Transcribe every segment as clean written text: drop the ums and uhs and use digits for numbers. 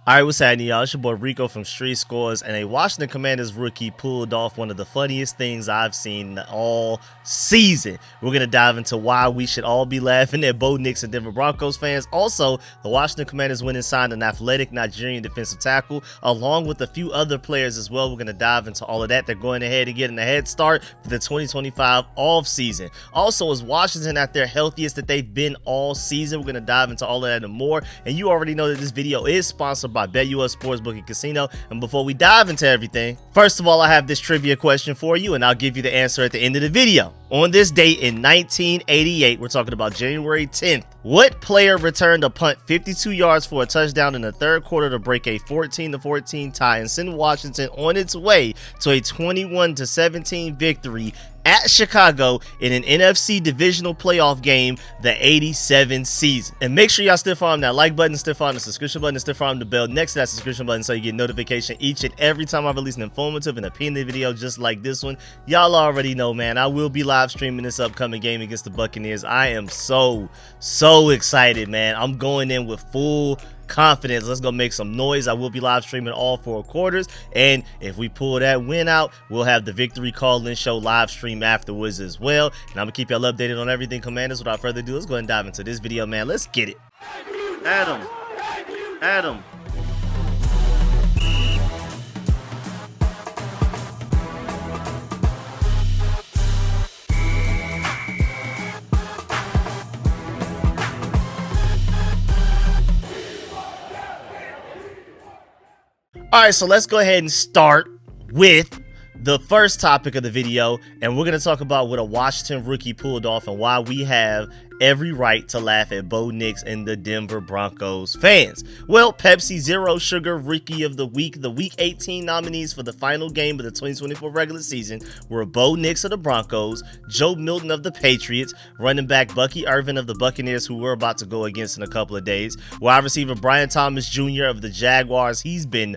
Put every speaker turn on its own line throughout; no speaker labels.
Alright, what's happening, y'all? It's your boy Rico from StreetScores, and a Washington Commanders rookie pulled off one of the funniest things I've seen all season. We're going to dive into why we should all be laughing at Bo Nix and Denver Broncos fans. Also, the Washington Commanders went and signed an athletic Nigerian defensive tackle, along with a few other players as well. We're going to dive into all of that. They're going ahead and getting a head start for the 2025 offseason. Also, is Washington at their healthiest that they've been all season? We're going to dive into all of that and more. And you already know that this video is sponsored by BetUS Sportsbook and Casino. And before we dive into everything, first of all, I have this trivia question for you, and I'll give you the answer at the end of the video. On this date in 1988, we're talking about January 10th, what player returned a punt 52 yards for a touchdown in the third quarter to break a 14-14 tie and send Washington on its way to a 21-17 victory at Chicago in an NFC divisional playoff game, the 87 season? And make sure y'all stiff arm that like button, stiff arm the subscription button, and stiff arm the bell next to that subscription button so you get notification each and every time I release an informative and opinion video just like this one. Y'all already know, man, I will be live streaming this upcoming game against the Buccaneers. I am so excited, man. I'm going in with full confidence. Let's go make some noise. I will be live streaming all 4 quarters, and if we pull that win out, we'll have the victory call-in show live stream afterwards as well. And I'm gonna keep y'all updated on everything Commanders. Without further ado, let's go ahead and dive into this video, man. Let's get it. Adam. All right, so let's go ahead and start with the first topic of the video, and we're going to talk about what a Washington rookie pulled off and why we have every right to laugh at Bo Nix and the Denver Broncos fans. Well, Pepsi Zero Sugar Rookie of the Week, the Week 18 nominees for the final game of the 2024 regular season were Bo Nix of the Broncos, Joe Milton of the Patriots, running back Bucky Irvin of the Buccaneers, who we're about to go against in a couple of days, wide receiver Brian Thomas Jr. of the Jaguars. He's been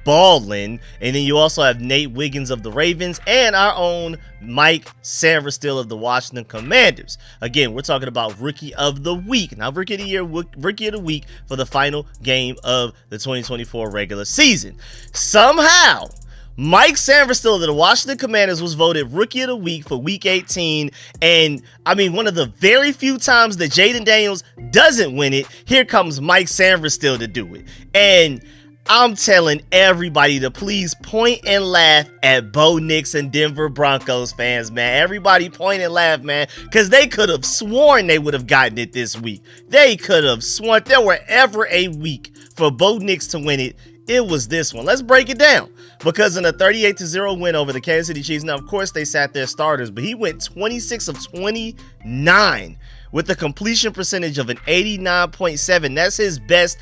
balling. And then you also have Nate Wiggins of the Ravens and our own Mike Sainristil of the Washington Commanders. Again, we're talking about Rookie of the Week, not Rookie of the Year, Rookie of the Week for the final game of the 2024 regular season. Somehow, Mike Sainristil of the Washington Commanders was voted Rookie of the Week for Week 18, and I mean, one of the very few times that Jaden Daniels doesn't win it, here comes Mike Sainristil to do it. And I'm telling everybody to please point and laugh at Bo Nix and Denver Broncos fans, man. Everybody point and laugh, man, because they could have sworn they would have gotten it this week. They could have sworn if there were ever a week for Bo Nix to win it, it was this one. Let's break it down. Because in a 38-0 win over the Kansas City Chiefs, now, of course, they sat their starters, but he went 26 of 29 with a completion percentage of an 89.7. That's his best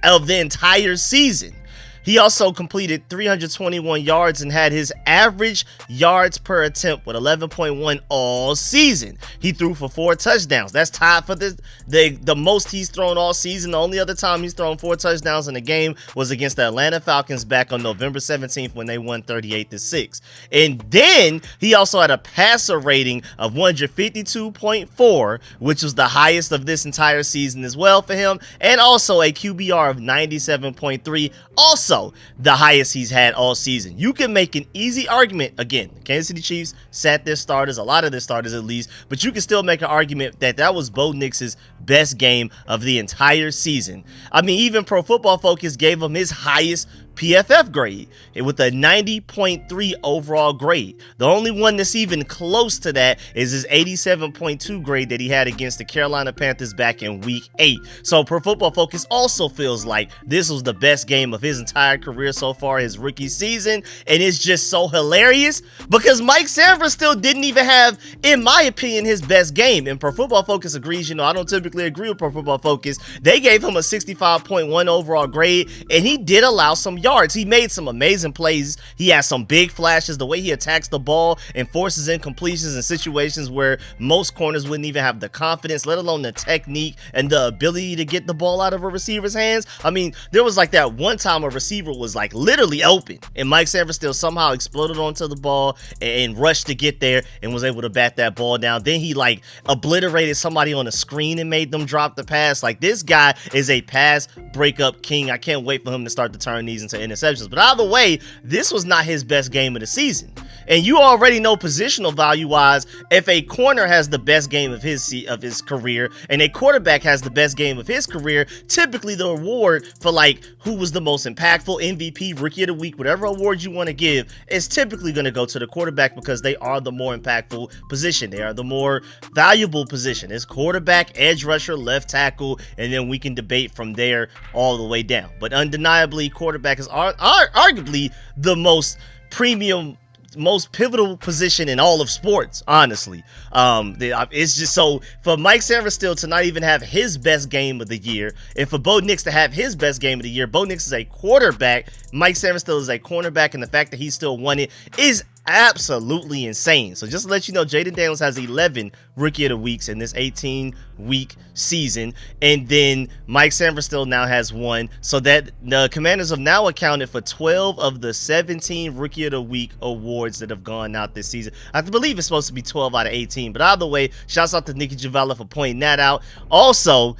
of the entire season. He also completed 321 yards and had his average yards per attempt with 11.1 all season. He threw for 4 touchdowns. That's tied for the most he's thrown all season. The only other time he's thrown 4 touchdowns in a game was against the Atlanta Falcons back on November 17th when they won 38-6. And then he also had a passer rating of 152.4, which was the highest of this entire season as well for him, and also a QBR of 97.3, also the highest he's had all season. You can make an easy argument. Again, the Kansas City Chiefs sat their starters, a lot of their starters at least, but you can still make an argument that that was Bo Nix's best game of the entire season. I mean, even Pro Football Focus gave him his highest PFF grade with a 90.3 overall grade. The only one that's even close to that is his 87.2 grade that he had against the Carolina Panthers back in Week 8. So Pro Football Focus also feels like this was the best game of his entire career so far, his rookie season, and it's just so hilarious because Mike Sainristil didn't even have, in my opinion, his best game. And Pro Football Focus agrees. You know, I don't typically agree with Pro Football Focus. They gave him a 65.1 overall grade, and he did allow some yards. He made some amazing plays. He has some big flashes. The way he attacks the ball and forces incompletions in situations where most corners wouldn't even have the confidence, let alone the technique and the ability to get the ball out of a receiver's hands. I mean, there was like that one time a receiver was like literally open, and Mike Sainristil somehow exploded onto the ball and rushed to get there and was able to bat that ball down. Then he like obliterated somebody on the screen and made them drop the pass. Like, this guy is a pass breakup king. I can't wait for him to start to turn these into interceptions. But either way, this was not his best game of the season. And you already know, positional value wise, if a corner has the best game of his career and a quarterback has the best game of his career, typically the award for like who was the most impactful, MVP, rookie of the week, whatever award you want to give, is typically going to go to the quarterback because they are the more impactful position. They are the more valuable position. It's quarterback, edge rusher, left tackle, and then we can debate from there all the way down. But undeniably, quarterback is arguably the most premium, most pivotal position in all of sports, honestly. It's just so for Mike Sainristil to not even have his best game of the year, and for Bo Nix to have his best game of the year. Bo Nix is a quarterback, Mike Sainristil is a cornerback, and the fact that he still won it is absolutely insane. So just to let you know, Jaden Daniels has 11 rookie of the weeks in this 18-week season, and then Mike Sainristil now has 1, so that the Commanders have now accounted for 12 of the 17 rookie of the week awards that have gone out this season. I believe it's supposed to be 12 out of 18, but either way, shouts out to Nikki Javella for pointing that out. Also,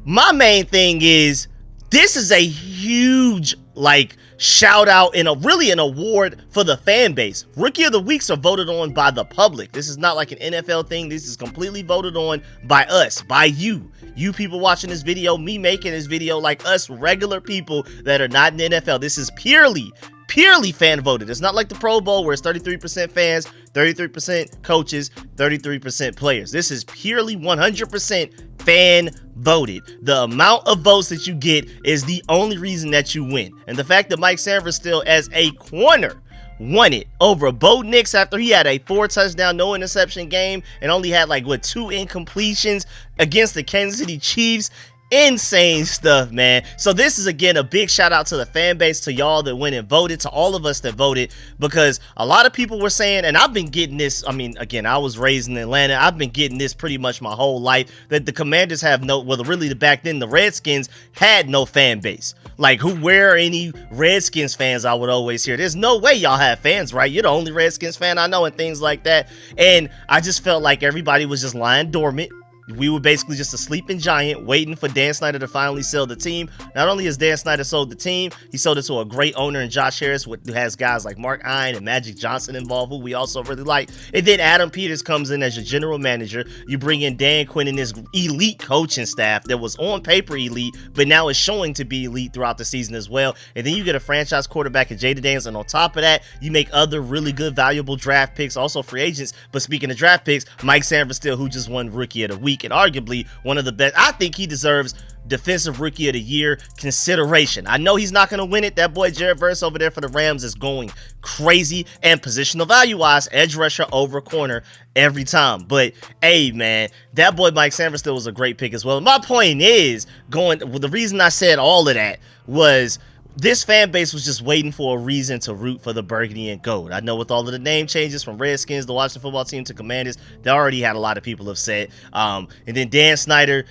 my main thing is, this is a huge like shout out and really an award for the fan base. Rookie of the weeks are voted on by the public. This is not like an NFL thing. This is completely voted on by us, by you people watching this video, me making this video, like us regular people that are not in the NFL. This is purely fan voted. It's not like the Pro Bowl where it's 33% fans, 33% coaches, 33% players. This is purely 100% fan voted. The amount of votes that you get is the only reason that you win. And the fact that Mike Sainristil as a corner won it over Bo Nix after he had a 4-touchdown, no interception game and only had like 2 incompletions against the Kansas City Chiefs. Insane stuff, man. So this is, again, a big shout out to the fan base, to y'all that went and voted, to all of us that voted, because a lot of people were saying, and I've been getting this, I mean, again, I was raised in Atlanta, I've been getting this pretty much my whole life, that the Commanders have no, well, really back then the Redskins had no fan base. Like, where are any Redskins fans? I would always hear, there's no way y'all have fans, right? You're the only Redskins fan I know, and things like that. And I just felt like everybody was just lying dormant. We were basically just a sleeping giant waiting for Dan Snyder to finally sell the team. Not only has Dan Snyder sold the team, he sold it to a great owner in Josh Harris, who has guys like Mark Ine and Magic Johnson involved, who we also really like. And then Adam Peters comes in as your general manager. You bring in Dan Quinn and this elite coaching staff that was on paper elite, but now is showing to be elite throughout the season as well. And then you get a franchise quarterback in Jaden Daniels, and on top of that, you make other really good, valuable draft picks, also free agents. But speaking of draft picks, Mike Sainristil, who just won Rookie of the Week, and arguably one of the best. I think he deserves Defensive Rookie of the Year consideration. I know he's not going to win it. That boy Jared Verse over there for the Rams is going crazy, and positional value wise, edge rusher over corner every time. But hey, man, that boy Mike Sainristil was a great pick as well. And my point is, the reason I said all of that was, this fan base was just waiting for a reason to root for the burgundy and gold. I know with all of the name changes from Redskins, the Washington football team, to Commanders, they already had a lot of people upset. And then Dan Snyder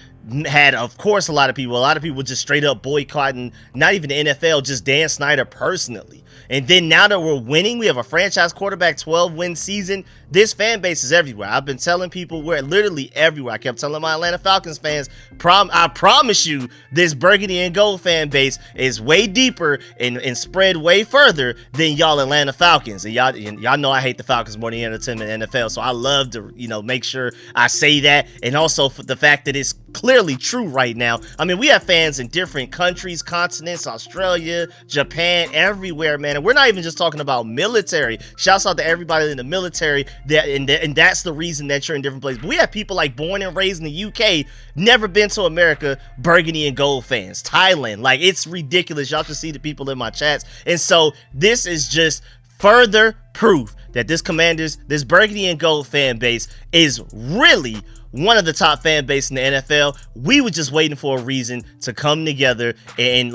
had, of course, a lot of people just straight up boycotting, not even the NFL, just Dan Snyder personally. And then now that we're winning, we have a franchise quarterback 12-win season. This fan base is everywhere. I've been telling people we're literally everywhere. I kept telling my Atlanta Falcons fans, I promise you, this burgundy and gold fan base is way deeper and spread way further than y'all Atlanta Falcons. And y'all know I hate the Falcons more than any other team in the NFL. So I love to, make sure I say that. And also for the fact that it's clearly true right now. I mean, we have fans in different countries, continents, Australia, Japan, everywhere, man. And we're not even just talking about military. Shouts out to everybody in the military, and that's the reason that you're in different places. But we have people like born and raised in the UK, never been to America, burgundy and gold fans. Thailand, it's ridiculous. Y'all should see the people in my chats. And so this is just further proof that this burgundy and gold fan base is really one of the top fan base in the NFL. We were just waiting for a reason to come together and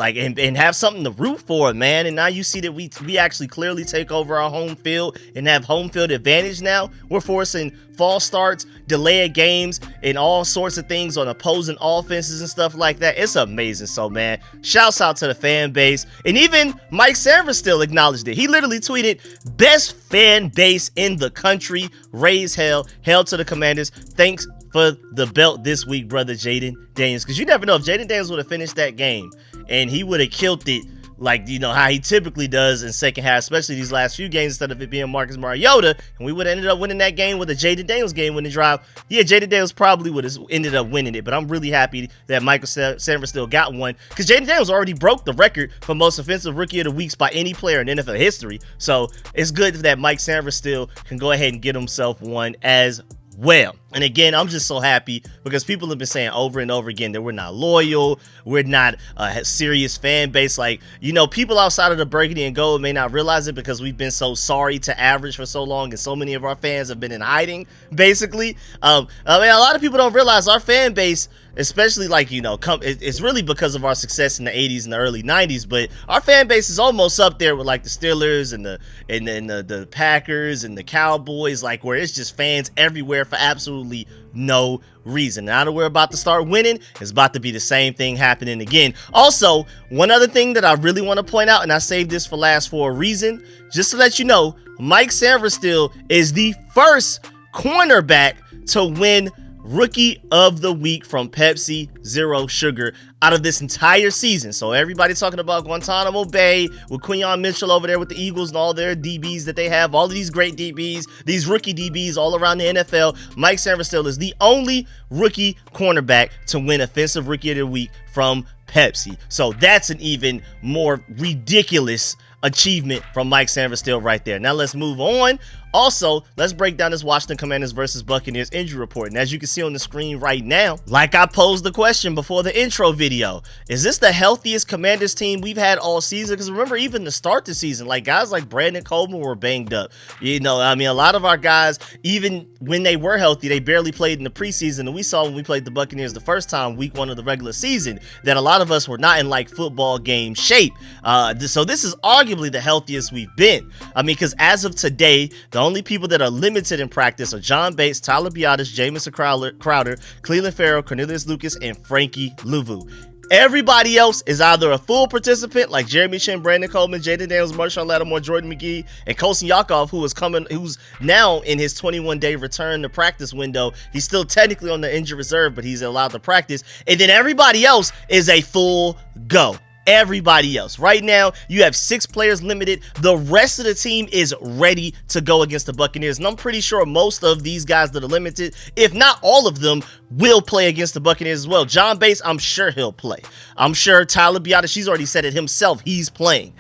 have something to root for, man. And now you see that we actually clearly take over our home field and have home field advantage now. We're forcing false starts, delayed games, and all sorts of things on opposing offenses and stuff like that. It's amazing. So, man, shouts out to the fan base. And even Mike Sainristil acknowledged it. He literally tweeted, "Best fan base in the country. Raise hell. Hell to the Commanders. Thanks for the belt this week, brother Jaden Daniels." Because you never know if Jaden Daniels would have finished that game and he would have killed it, like, you know, how he typically does in second half, especially these last few games, instead of it being Marcus Mariota, and we would have ended up winning that game with a Jaden Daniels game winning drive. Yeah, Jaden Daniels probably would have ended up winning it, but I'm really happy that Michael Sainristil got one, because Jaden Daniels already broke the record for most offensive rookie of the weeks by any player in NFL history. So it's good that Mike Sainristil can go ahead and get himself one as well. And again, I'm just so happy because people have been saying over and over again that we're not loyal, we're not a serious fan base. Like, you know, people outside of the burgundy and gold may not realize it because we've been so sorry to average for so long, and so many of our fans have been in hiding, basically. I mean, a lot of people don't realize our fan base, especially, like, you know, it's really because of our success in the 80s and the early 90s, but our fan base is almost up there with like the Steelers and the Packers and the Cowboys, like, where it's just fans everywhere for absolutely no reason. Now that we're about to start winning, it's about to be the same thing happening again. Also, one other thing that I really want to point out, and I saved this for last for a reason, just to let you know, Mike Sainristil is the first cornerback to win Rookie of the Week from Pepsi Zero Sugar out of this entire season. So everybody talking about Guantanamo Bay with Quinyon Mitchell over there with the Eagles and all their DBs that they have, all of these great DBs, these rookie DBs all around the NFL. Mike Sainristil is the only rookie cornerback to win Offensive Rookie of the Week from Pepsi. So that's an even more ridiculous achievement from Mike Sainristil right there. Now let's move on. Also, let's break down this Washington Commanders versus Buccaneers injury report. And as you can see on the screen right now, like I posed the question before the intro video, is this the healthiest Commanders team we've had all season? Because remember, even to start the season, like, guys like Brandon Coleman were banged up. You know, I mean, a lot of our guys, even when they were healthy, they barely played in the preseason. And we saw when we played the Buccaneers the first time, week 1 of the regular season, that a lot of us were not in like football game shape. So this is arguably the healthiest we've been. I mean, because as of today, the only people that are limited in practice are John Bates, Tyler Biadasz, Jamison Crowder, Cleveland Farrell, Cornelius Lucas, and Frankie Louvu. Everybody else is either a full participant like Jeremy Chin, Brandon Coleman, Jaden Daniels, Marshawn Lattimore, Jordan McGee, and Colson Yakov, who's now in his 21-day return to practice window. He's still technically on the injured reserve, but he's allowed to practice. And then everybody else is a full go. Everybody else. Right now, you have 6 players limited. The rest of the team is ready to go against the Buccaneers. And I'm pretty sure most of these guys that are limited, if not all of them, will play against the Buccaneers as well. John Bates, I'm sure he'll play. I'm sure Tyler Biadasz, she's already said it himself, he's playing.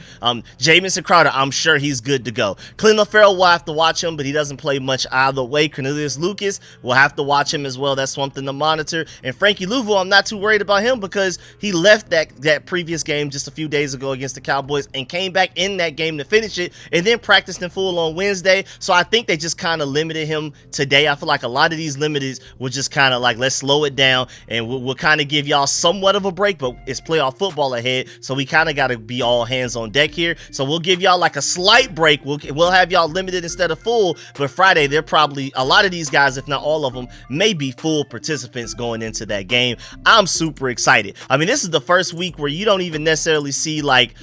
Jamison Crowder, I'm sure he's good to go. Cleveland Farrell, we'll have to watch him, but he doesn't play much either way. Cornelius Lucas, we'll have to watch him as well. That's something to monitor. And Frankie Louvu, I'm not too worried about him because he left that previous game just a few days ago against the Cowboys and came back in that game to finish it and then practiced in full on Wednesday. So I think they just kind of limited him today. I feel like a lot of these limiteds were just kind of like, let's slow it down and we'll kind of give y'all somewhat of a break, but it's playoff football ahead, so we kind of got to be all hands on deck here. So we'll give y'all like a slight break. We'll have y'all limited instead of full, but Friday they're probably, a lot of these guys, if not all of them, may be full participants going into that game. I'm super excited. I mean, this is the first week where you don't even necessarily see like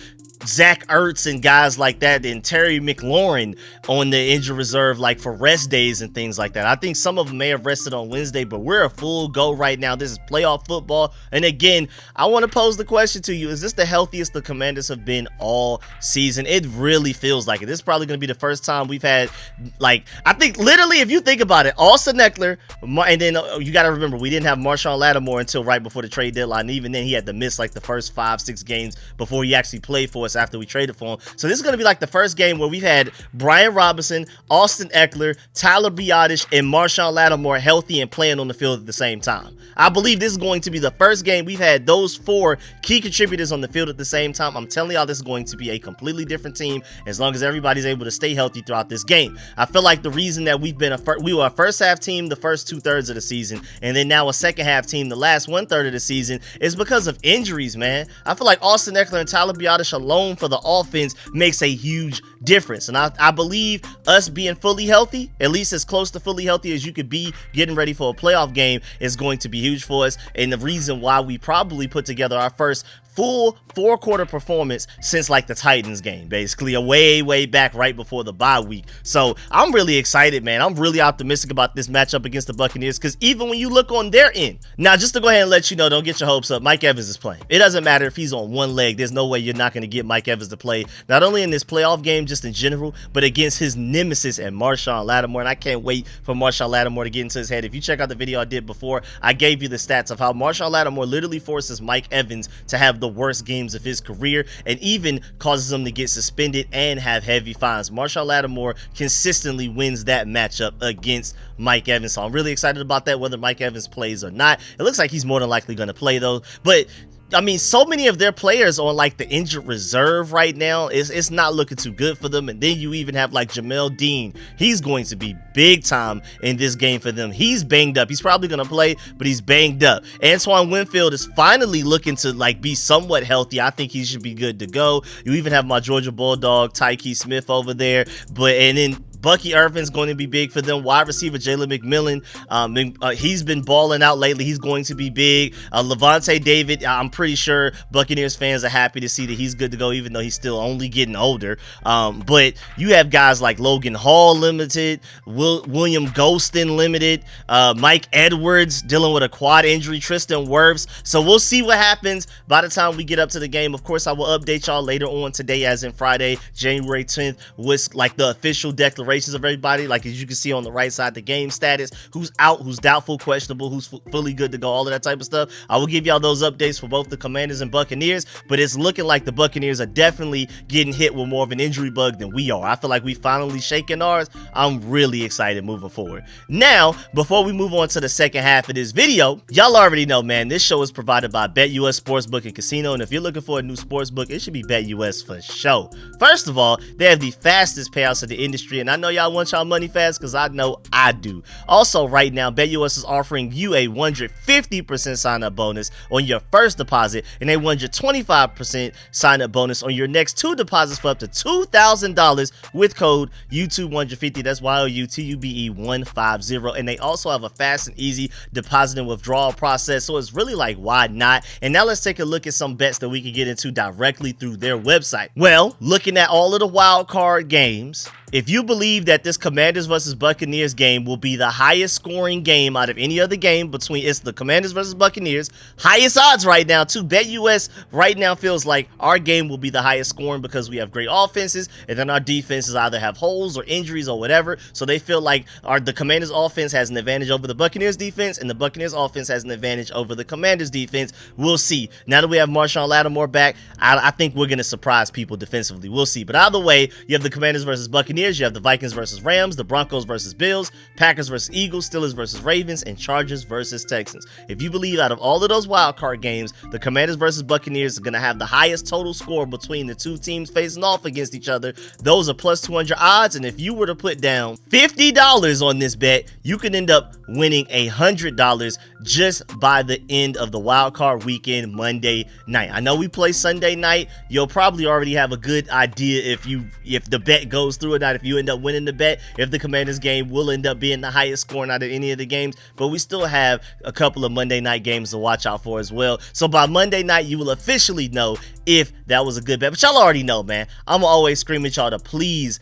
Zach Ertz and guys like that and Terry McLaurin on the injury reserve, like for rest days and things like that. I think some of them may have rested on Wednesday, but we're a full go right now. This is playoff football. And again, I want to pose the question to you. Is this the healthiest the Commanders have been all season? It really feels like it. This is probably going to be the first time we've had, like, I think literally, if you think about it, Austin Eckler, and then you got to remember, we didn't have Marshawn Lattimore until right before the trade deadline. And even then, he had to miss like the first 5-6 games before he actually played for us. course, after we traded for him. So this is going to be like the first game where we've had Brian Robinson, Austin Eckler, Tyler Biadasz, and Marshawn Lattimore healthy and playing on the field at the same time. I believe this is going to be the first game we've had those 4 key contributors on the field at the same time. I'm telling y'all, this is going to be a completely different team as long as everybody's able to stay healthy throughout this game. I feel like the reason that we were a first half team the first 2/3 of the season, and then now a second half team the last 1/3 of the season is because of injuries, man. I feel like Austin Eckler and Tyler Biadasz alone for the offense makes a huge difference. And I believe us being fully healthy, at least as close to fully healthy as you could be getting ready for a playoff game, is going to be huge for us. And the reason why we probably put together our first full 4-quarter performance since like the Titans game, basically, a way back right before the bye week. So I'm really excited, man. I'm really optimistic about this matchup against the Buccaneers, because even when you look on their end, now just to go ahead and let you know, don't get your hopes up, Mike Evans is playing. It doesn't matter if he's on one leg. There's no way you're not going to get Mike Evans to play, not only in this playoff game, just in general, but against his nemesis and Marshawn Lattimore. And I can't wait for Marshawn Lattimore to get into his head. If you check out the video I did before, I gave you the stats of how Marshawn Lattimore literally forces Mike Evans to have the worst games of his career, and even causes him to get suspended and have heavy fines. Marshawn Lattimore consistently wins that matchup against Mike Evans. So I'm really excited about that, whether Mike Evans plays or not. It looks like he's more than likely going to play though. But I mean, so many of their players on like the injured reserve right now, it's not looking too good for them. And then you even have like Jamel Dean. He's going to be big time in this game for them. He's banged up. He's probably going to play, but he's banged up. Antoine Winfield is finally looking to like be somewhat healthy. I think he should be good to go. You even have my Georgia Bulldog, Tyke Smith over there. And then Bucky Irvin's going to be big for them. Wide receiver Jalen McMillan, he's been balling out lately. He's going to be big. Levante David, I'm pretty sure Buccaneers fans are happy to see that he's good to go, even though he's still only getting older. But you have guys like Logan Hall limited, William Golston limited, Mike Edwards dealing with a quad injury, Tristan Wirfs. So we'll see what happens by the time we get up to the game. Of course, I will update y'all later on today, as in Friday, January 10th, with like the official declaration of everybody, like as you can see on the right side, the game status, who's out, who's doubtful, questionable, who's fully good to go, all of that type of stuff. I will give y'all those updates for both the Commanders and Buccaneers, but it's looking like the Buccaneers are definitely getting hit with more of an injury bug than we are. I feel like we finally shaking ours. I'm really excited moving forward. Now, before we move on to the second half of this video, y'all already know, man, this show is provided by BetUS Sportsbook and Casino, and if you're looking for a new sportsbook, it should be BetUS for sure. First of all, they have the fastest payouts in the industry, and I know y'all want y'all money fast, because I know I do. Also, right now, BetUS is offering you a 150% sign-up bonus on your first deposit and a 125% sign-up bonus on your next 2 deposits for up to $2,000 with code YouTube150. That's YOUTUBE150. And they also have a fast and easy deposit and withdrawal process, so it's really like, why not? And now let's take a look at some bets that we can get into directly through their website. Well, looking at all of the wild card games, if you believe that this Commanders versus Buccaneers game will be the highest scoring game out of any other game between, it's the Commanders versus Buccaneers, highest odds right now too. BetUS right now feels like our game will be the highest scoring because we have great offenses, and then our defenses either have holes or injuries or whatever. So they feel like the Commanders offense has an advantage over the Buccaneers defense, and the Buccaneers offense has an advantage over the Commanders defense. We'll see. Now that we have Marshawn Lattimore back, I think we're going to surprise people defensively. We'll see. But either way, you have the Commanders versus Buccaneers. You have the Vikings versus Rams, the Broncos versus Bills, Packers versus Eagles, Steelers versus Ravens, and Chargers versus Texans. If you believe out of all of those wild card games, the Commanders versus Buccaneers are going to have the highest total score between the two teams facing off against each other, those are plus 200 odds. And if you were to put down $50 on this bet, you could end up winning $100 just by the end of the wild card weekend, Monday night. I know we play Sunday night. You'll probably already have a good idea if the bet goes through or not, if you end up winning the bet, if the Commanders game will end up being the highest scoring out of any of the games. But we still have a couple of Monday night games to watch out for as well. So by Monday night, you will officially know if that was a good bet. But y'all already know, man, I'm always screaming at y'all to please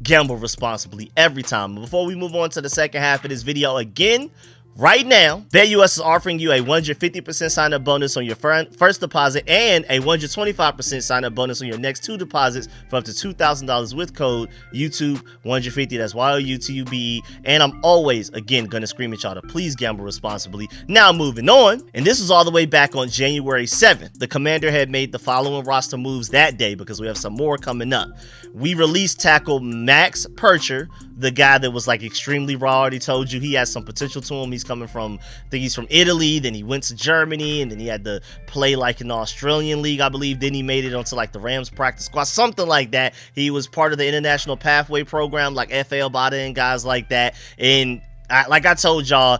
gamble responsibly every time. Before we move on to the second half of this video, again, Right now, BetUS is offering you a 150% sign-up bonus on your first deposit and a 125% sign-up bonus on your next 2 deposits for up to $2,000 with code YouTube150. That's YOUTUBE. And I'm always, again, going to scream at y'all to please gamble responsibly. Now moving on, and this was all the way back on January 7th. The Commander had made the following roster moves that day because we have some more coming up. We released tackle Max Percher, the guy that was like extremely raw. I already told you he has some potential to him. He's coming from, I think he's from Italy, then he went to Germany, and then he had to play like in the Australian league, I believe. Then he made it onto like the Rams practice squad, something like that. He was part of the International Pathway program, like FL Bada and guys like that. And like I told y'all,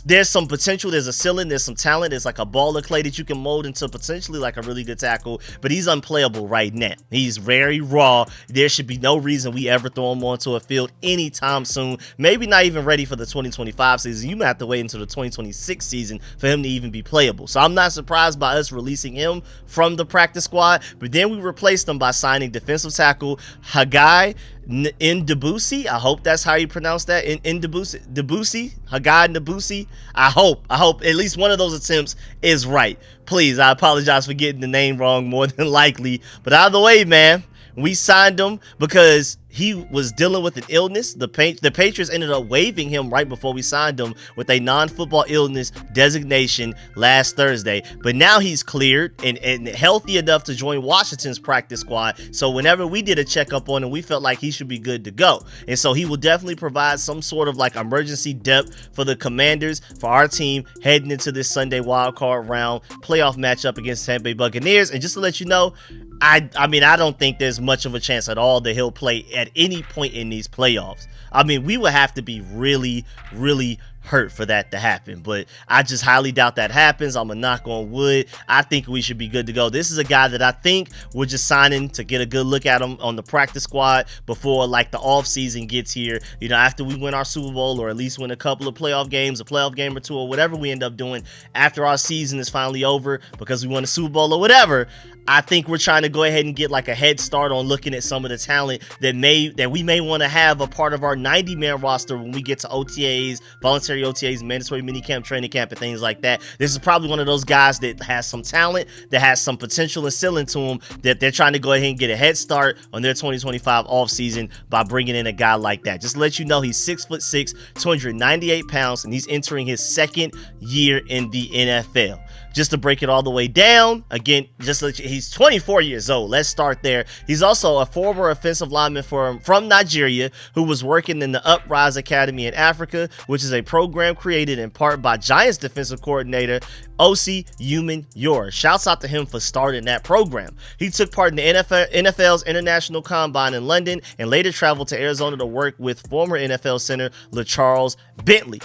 there's some potential, there's a ceiling, there's some talent, there's like a ball of clay that you can mold into potentially like a really good tackle, but he's unplayable right now. He's very raw. There should be no reason we ever throw him onto a field anytime soon. Maybe not even ready for the 2025 season. You might have to wait until the 2026 season for him to even be playable. So I'm not surprised by us releasing him from the practice squad, but then we replaced him by signing defensive tackle Haggai Ndebusi. I hope that's how you pronounce that. Ndebusi, Haggai Ndebusi. I hope at least one of those attempts is right. Please, I apologize for getting the name wrong more than likely. But either way, man, we signed him because he was dealing with an illness. The Patriots ended up waiving him right before we signed him with a non-football illness designation last Thursday. But now he's cleared and healthy enough to join Washington's practice squad. So whenever we did a checkup on him, we felt like he should be good to go. And so he will definitely provide some sort of like emergency depth for the Commanders, for our team heading into this Sunday wildcard round playoff matchup against Tampa Bay Buccaneers. And just to let you know, I mean, I don't think there's much of a chance at all that he'll play at any point in these playoffs. I mean, we would have to be really, really hurt for that to happen, but I just highly doubt that happens. I'm gonna knock on wood. I think we should be good to go. This is a guy that I think we're just signing to get a good look at him on the practice squad before like the off season gets here. You know, after we win our Super Bowl or at least win a couple of playoff games, a playoff game or two, or whatever we end up doing after our season is finally over because we won a Super Bowl or whatever. I think we're trying to go ahead and get like a head start on looking at some of the talent that we may want to have a part of our 90-man roster when we get to OTAs, voluntary OTAs, mandatory minicamp, training camp, and things like that. This is probably one of those guys that has some talent, that has some potential and ceiling to him, that they're trying to go ahead and get a head start on their 2025 offseason by bringing in a guy like that. Just to let you know, he's 6'6", 298 pounds, and he's entering his second year in the NFL. Just to break it all the way down, again, he's 24 years old. Let's start there. He's also a former offensive lineman from Nigeria who was working in the Uprise Academy in Africa, which is a program created in part by Giants defensive coordinator Osi Umenyiora. Shouts out to him for starting that program. He took part in the NFL's International Combine in London and later traveled to Arizona to work with former NFL center LaCharles Bentley.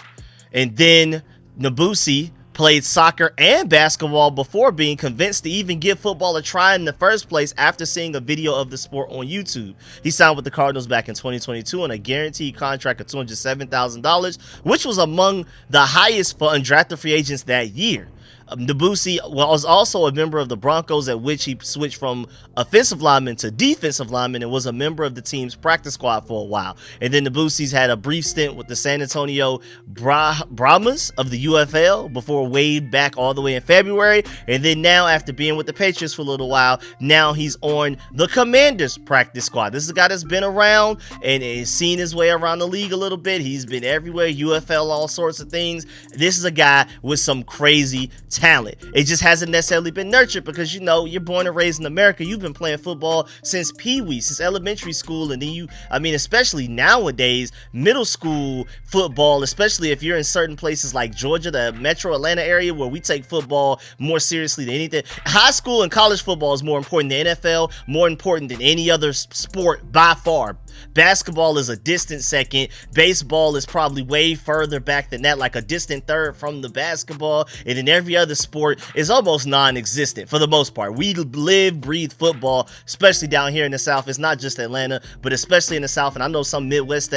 And then Ndebusi played soccer and basketball before being convinced to even give football a try in the first place after seeing a video of the sport on YouTube. He signed with the Cardinals back in 2022 on a guaranteed contract of $207,000, which was among the highest for undrafted free agents that year. Ndebusi was also a member of the Broncos, at which he switched from offensive lineman to defensive lineman and was a member of the team's practice squad for a while. And then Ndebusi's had a brief stint with the San Antonio Brahmas of the UFL before waived back all the way in February. And then now, after being with the Patriots for a little while, now he's on the Commanders practice squad. This is a guy that's been around and has seen his way around the league a little bit. He's been everywhere, UFL, all sorts of things. This is a guy with some crazy talent. It just hasn't necessarily been nurtured because, you know, you're born and raised in America. You've been playing football since Pee-wee, since elementary school. And then especially nowadays, middle school football, especially if you're in certain places like Georgia, the metro Atlanta area, where we take football more seriously than anything. High school and college football is more important than NFL, more important than any other sport by far. Basketball is a distant second. Baseball is probably way further back than that, like a distant third from the basketball. And then every other other sport is almost non-existent for the most part. We live, breathe football, especially down here in the South. It's not just Atlanta, but especially in the South. And I know some Midwest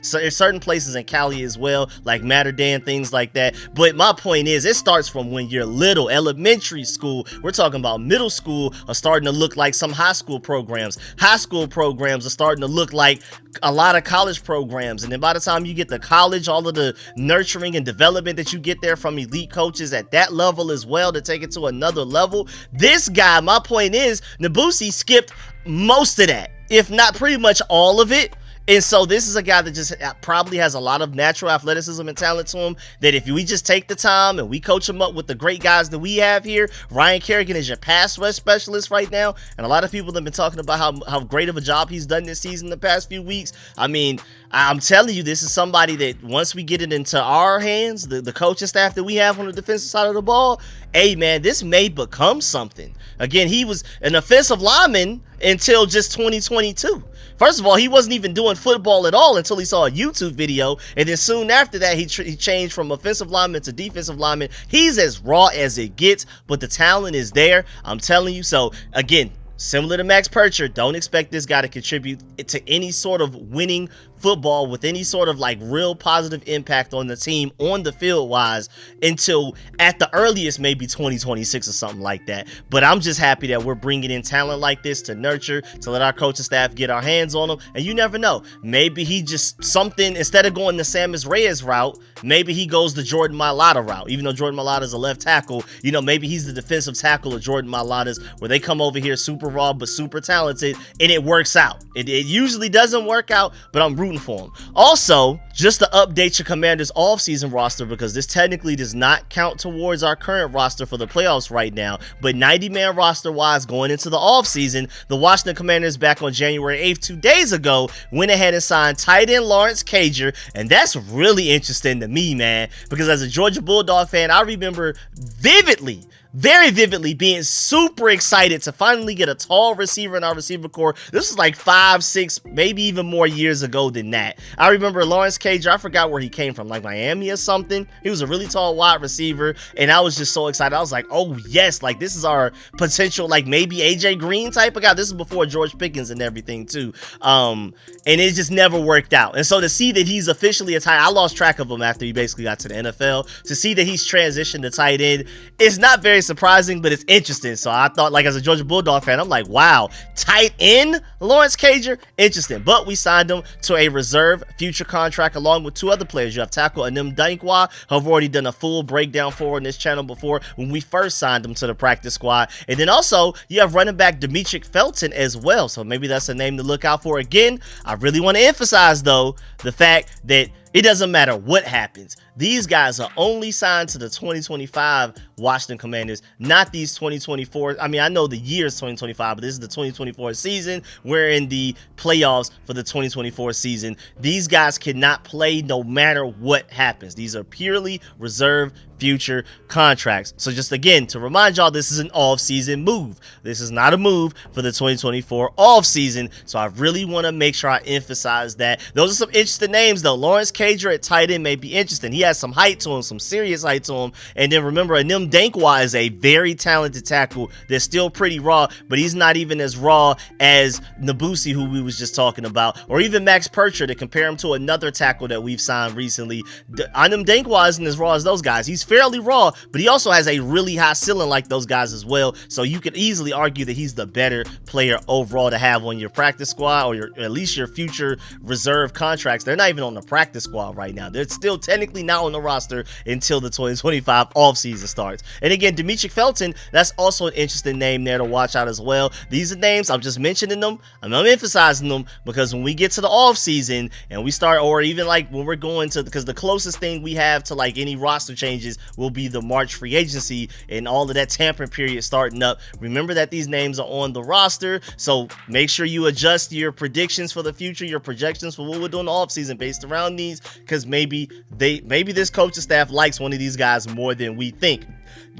certain places in Cali as well, like Matterdan, things like that. But my point is, it starts from when you're little. Elementary school, we're talking about middle school, are starting to look like some high school programs. High school programs are starting to look like a lot of college programs. And then by the time you get to college, all of the nurturing and development that you get there from elite coaches at that level as well to take it to another level. This guy, my point is, Nabusi skipped most of that, if not pretty much all of it. And so this is a guy that just probably has a lot of natural athleticism and talent to him, that if we just take the time and we coach him up with the great guys that we have here. Ryan Kerrigan is your pass rush specialist right now, and a lot of people have been talking about how great of a job he's done this season the past few weeks. I mean, I'm telling you, this is somebody that once we get it into our hands, the coaching staff that we have on the defensive side of the ball, hey man, this may become something. Again, he was an offensive lineman until just 2022. First of all, he wasn't even doing football at all until he saw a YouTube video, and then soon after that, he changed from offensive lineman to defensive lineman. He's as raw as it gets, but the talent is there. I'm telling you. So again, similar to Max Percher, don't expect this guy to contribute to any sort of winning football with any sort of like real positive impact on the team on the field wise until at the earliest maybe 2026 or something like that. But I'm just happy that we're bringing in talent like this to nurture, to let our coaching staff get our hands on them. And you never know, maybe he just something, instead of going the Samus Reyes route, maybe he goes the Jordan Mailata route. Even though Jordan Mailata is a left tackle, you know, maybe he's the defensive tackle of Jordan Mailata's, where they come over here super raw but super talented, and it works out. It usually doesn't work out, but I'm rooting for him. Also, just to update your Commanders offseason roster, because this technically does not count towards our current roster for the playoffs right now, but 90-man roster wise going into the offseason, the Washington Commanders back on January 8th, 2 days ago, went ahead and signed tight end Lawrence Cager, and that's really interesting to me, man, because as a Georgia Bulldog fan, I remember very vividly being super excited to finally get a tall receiver in our receiver core. This is like 5, 6, maybe even more years ago than that. I remember Lawrence Cager, I forgot where he came from, like Miami or something. He was a really tall wide receiver, and I was just so excited. I was like, oh yes, like this is our potential, like maybe AJ Green type of guy. This is before George Pickens and everything too. And it just never worked out. And so to see that he's officially a tight, I lost track of him after he basically got to the NFL. To see that he's transitioned to tight end, it's not very surprising, but it's interesting. So I thought, like, as a Georgia Bulldog fan, I'm like, wow, tight end Lawrence Cager, interesting. But we signed him to a reserve future contract along with 2 other players. You have tackle Anim Dankwa, who I've already done a full breakdown for on this channel before when we first signed him to the practice squad. And then also you have running back Demetric Felton as well. So maybe that's a name to look out for. Again, I really want to emphasize though the fact that it doesn't matter what happens. These guys are only signed to the 2025 Washington Commanders, not these 2024. I mean, I know the year is 2025, but this is the 2024 season. We're in the playoffs for the 2024 season. These guys cannot play no matter what happens. These are purely reserved future contracts. So just again, to remind y'all, this is an off-season move. This is not a move for the 2024 off-season. So I really want to make sure I emphasize that. Those are some interesting names though. Lawrence Cager at tight end may be interesting. He has some height to him, some serious height to him. And then remember, Anim Dankwa is a very talented tackle that's still pretty raw, but he's not even as raw as Nabusi, who we was just talking about, or even Max Percher, to compare him to another tackle that we've signed recently. Anim Dankwa isn't as raw as those guys. He's fairly raw, but he also has a really high ceiling like those guys as well. So you could easily argue that he's the better player overall to have on your practice squad, or at least your future reserve contracts. They're not even on the practice squad right now. They're still technically not on the roster until the 2025 offseason starts. And again, Demetric Felton, that's also an interesting name there to watch out as well. These are names, I'm just mentioning them, I'm emphasizing them, because when we get to the offseason and we start, or even like when we're going to, because the closest thing we have to like any roster changes will be the March free agency and all of that tampering period starting up. Remember that these names are on the roster, so make sure you adjust your predictions for the future, your projections for what we're doing in the offseason based around these, because maybe this coaching staff likes one of these guys more than we think.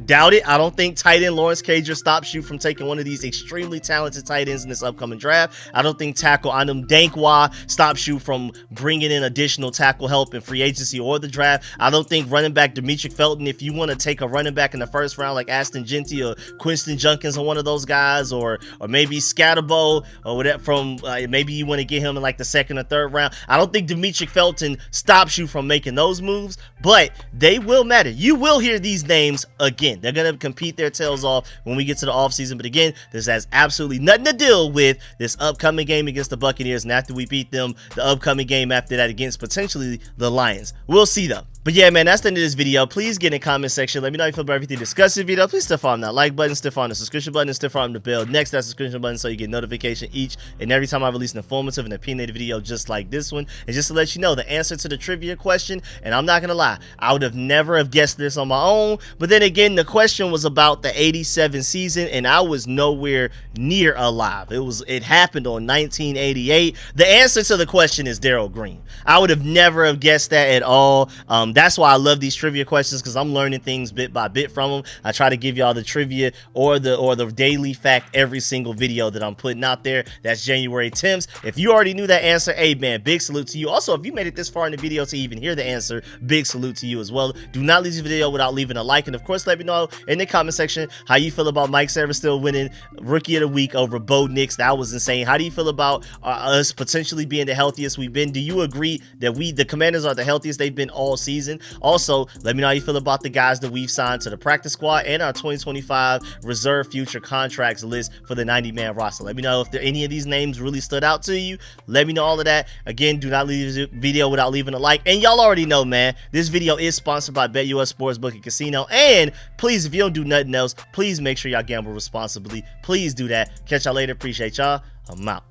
Doubt it. I don't think tight end Lawrence Cager stops you from taking one of these extremely talented tight ends in this upcoming draft. I don't think tackle Anum Dankwa stops you from bringing in additional tackle help in free agency or the draft. I don't think running back Demetric Felton, if you want to take a running back in the first round like Aston Genty or Quinston Junkins or one of those guys, or maybe Scatterbo or whatever from maybe you want to get him in like the second or third round. I don't think Demetric Felton stops you from making those moves, but they will matter. You will hear these names again. They're going to compete their tails off when we get to the offseason. But again, this has absolutely nothing to do with this upcoming game against the Buccaneers. And after we beat them, the upcoming game after that against potentially the Lions. We'll see though. But yeah, man, that's the end of this video. Please get in the comment section. Let me know how you feel about everything discussed in the video. Please stiff on that like button, stiff on the subscription button, and stiff on the bell next to that subscription button so you get notification each and every time I release an informative and opinionated video just like this one. And just to let you know, the answer to the trivia question, and I'm not going to lie, I would have never have guessed this on my own. But then again, the question was about the 87 season, and I was nowhere near alive. It happened on 1988. The answer to the question is Darrell Green. I would have never have guessed that at all. That's why I love these trivia questions, because I'm learning things bit by bit from them. I try to give y'all the trivia or the daily fact every single video that I'm putting out there. That's January 10th. If you already knew that answer, hey man, big salute to you. Also, if you made it this far in the video to even hear the answer, big salute to you as well. Do not leave this video without leaving a like, and of course let me know in the comment section how you feel about Mike Sainristil winning Rookie of the Week over Bo Nix. That was insane. How do you feel about us potentially being the healthiest we've been? Do you agree that the Commanders are the healthiest they've been all season? Also, let me know how you feel about the guys that we've signed to the practice squad and our 2025 reserve future contracts list for the 90-man roster. Let me know if any of these names really stood out to you. Let me know all of that. Again, do not leave this video without leaving a like. And y'all already know, man, this video is sponsored by BetUS Sportsbook and Casino. And please, if you don't do nothing else, please make sure y'all gamble responsibly. Please do that. Catch y'all later. Appreciate y'all. I'm out.